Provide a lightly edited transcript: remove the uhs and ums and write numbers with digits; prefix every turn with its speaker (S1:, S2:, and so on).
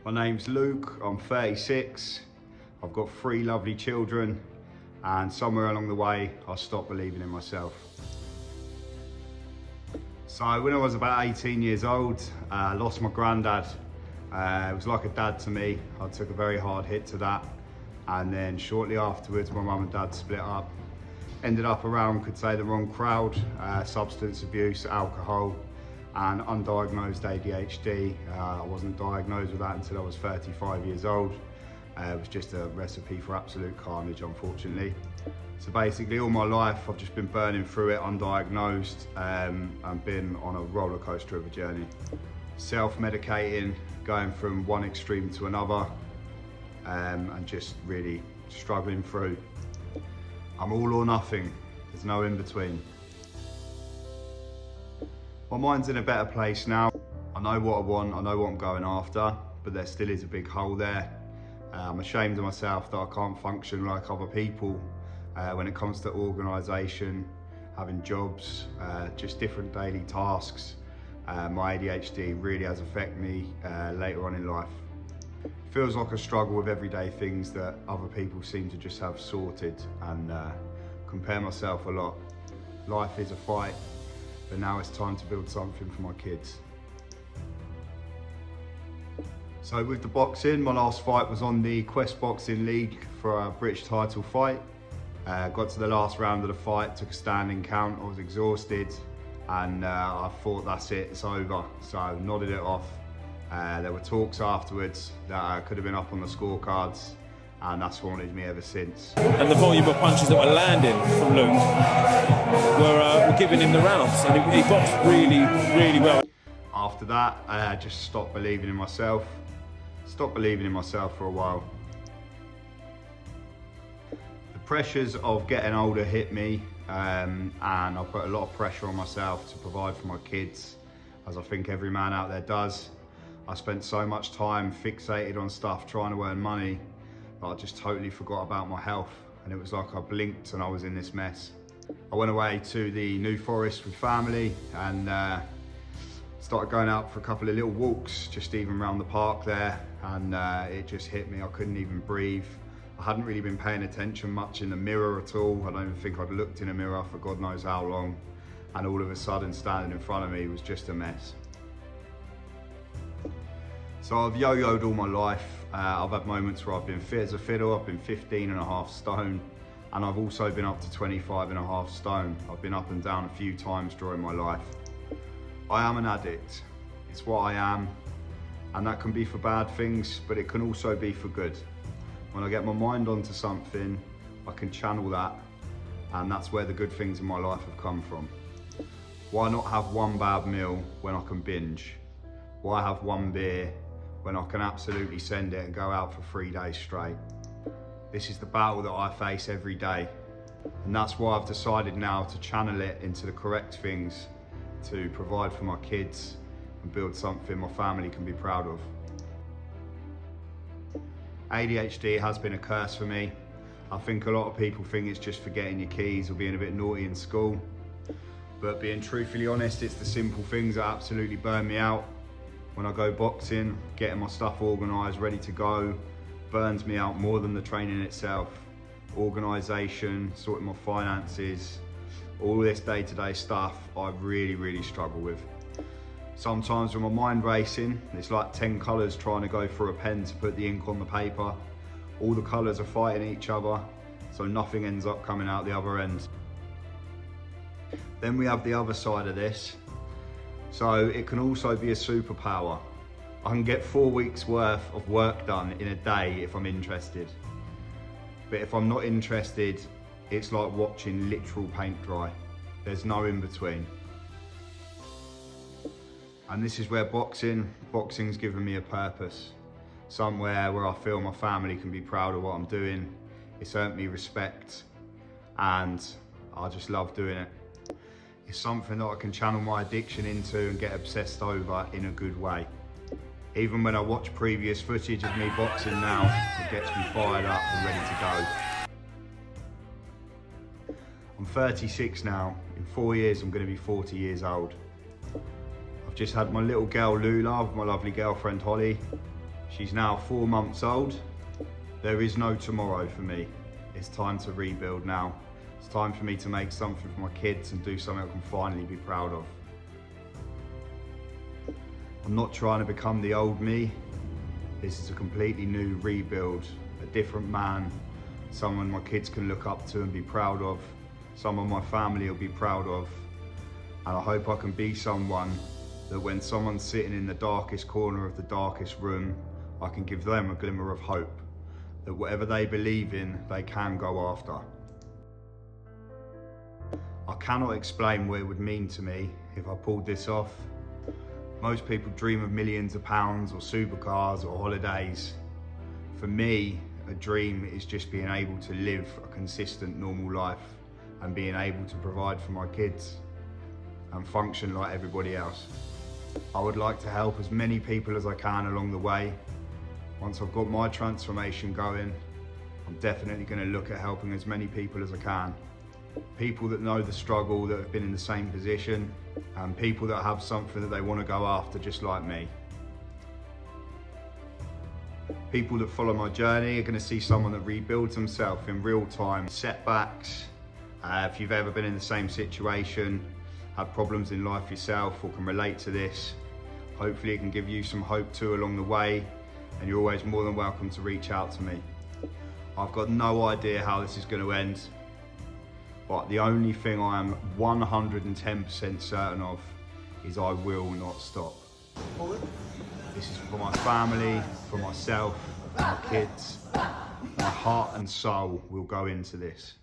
S1: My name's Luke, I'm 36. I've got 3 lovely children, and somewhere along the way, I stopped believing in myself. So when I was about 18 years old, I lost my granddad. It was like a dad to me. I took a very hard hit to that. And then shortly afterwards, my mum and dad split up. Ended up around, could say, the wrong crowd, substance abuse, alcohol, and undiagnosed ADHD. I wasn't diagnosed with that until I was 35 years old. It was just a recipe for absolute carnage, unfortunately. So basically all my life, I've just been burning through it, undiagnosed, and been on a roller coaster of a journey. Self-medicating, going from one extreme to another, and just really struggling through. I'm all or nothing, there's no in between. My mind's in a better place now. I know what I want, I know what I'm going after, but there still is a big hole there. I'm ashamed of myself that I can't function like other people when it comes to organisation, having jobs, just different daily tasks. My ADHD really has affected me later on in life. Feels like a struggle with everyday things that other people seem to just have sorted, and compare myself a lot. Life is a fight, but now it's time to build something for my kids. So with the boxing, my last fight was on the Quest Boxing League for a British title fight. Got to the last round of the fight, took a standing count, I was exhausted, and I thought that's it, it's over. So I nodded it off. There were talks afterwards that could have been up on the scorecards, and that's haunted me ever since.
S2: And the volume of punches that were landing from Luke were giving him the rounds, and he boxed really, really well.
S1: After that, I just stopped believing in myself. Stopped believing in myself for a while. The pressures of getting older hit me, and I put a lot of pressure on myself to provide for my kids, as I think every man out there does. I spent so much time fixated on stuff, trying to earn money, that I just totally forgot about my health. And it was like I blinked and I was in this mess. I went away to the New Forest with family and started going out for a couple of little walks, just even around the park there. And it just hit me, I couldn't even breathe. I hadn't really been paying attention much in the mirror at all. I don't even think I'd looked in a mirror for God knows how long. And all of a sudden, standing in front of me was just a mess. So I've yo-yoed all my life. I've had moments where I've been fit as a fiddle. I've been 15.5 stone, and I've also been up to 25.5 stone. I've been up and down a few times during my life. I am an addict. It's what I am, and that can be for bad things, but it can also be for good. When I get my mind onto something, I can channel that, and that's where the good things in my life have come from. Why not have one bad meal when I can binge? Why have one beer when I can absolutely send it and go out for 3 days straight? This is the battle that I face every day. And that's why I've decided now to channel it into the correct things, to provide for my kids and build something my family can be proud of. ADHD has been a curse for me. I think a lot of people think it's just forgetting your keys or being a bit naughty in school. But being truthfully honest, it's the simple things that absolutely burn me out. When I go boxing, getting my stuff organised, ready to go, burns me out more than the training itself. Organisation, sorting my finances, all this day-to-day stuff, I really, really struggle with. Sometimes with my mind racing, it's like 10 colours trying to go through a pen to put the ink on the paper. All the colours are fighting each other, so nothing ends up coming out the other end. Then we have the other side of this. So it can also be a superpower. I can get 4 weeks worth of work done in a day if I'm interested. But if I'm not interested, it's like watching literal paint dry. There's no in between. And this is where boxing's given me a purpose. Somewhere where I feel my family can be proud of what I'm doing. It's earned me respect, and I just love doing it. It's something that I can channel my addiction into and get obsessed over in a good way. Even when I watch previous footage of me boxing now, it gets me fired up and ready to go. I'm 36 now. In 4 years, I'm going to be 40 years old. I've just had my little girl Lula with my lovely girlfriend Holly. She's now 4 months old. There is no tomorrow for me. It's time to rebuild now. It's time for me to make something for my kids and do something I can finally be proud of. I'm not trying to become the old me. This is a completely new rebuild, a different man, someone my kids can look up to and be proud of, someone my family will be proud of. And I hope I can be someone that when someone's sitting in the darkest corner of the darkest room, I can give them a glimmer of hope, that whatever they believe in, they can go after. I cannot explain what it would mean to me if I pulled this off. Most people dream of millions of pounds or supercars or holidays. For me, a dream is just being able to live a consistent, normal life and being able to provide for my kids and function like everybody else. I would like to help as many people as I can along the way. Once I've got my transformation going, I'm definitely going to look at helping as many people as I can. People that know the struggle, that have been in the same position, and people that have something that they want to go after just like me. People that follow my journey are going to see someone that rebuilds himself in real time. Setbacks, if you've ever been in the same situation, had problems in life yourself or can relate to this, hopefully it can give you some hope too along the way, and you're always more than welcome to reach out to me. I've got no idea how this is going to end, but the only thing I am 110% certain of is I will not stop. This is for my family, for myself, for my kids. My heart and soul will go into this.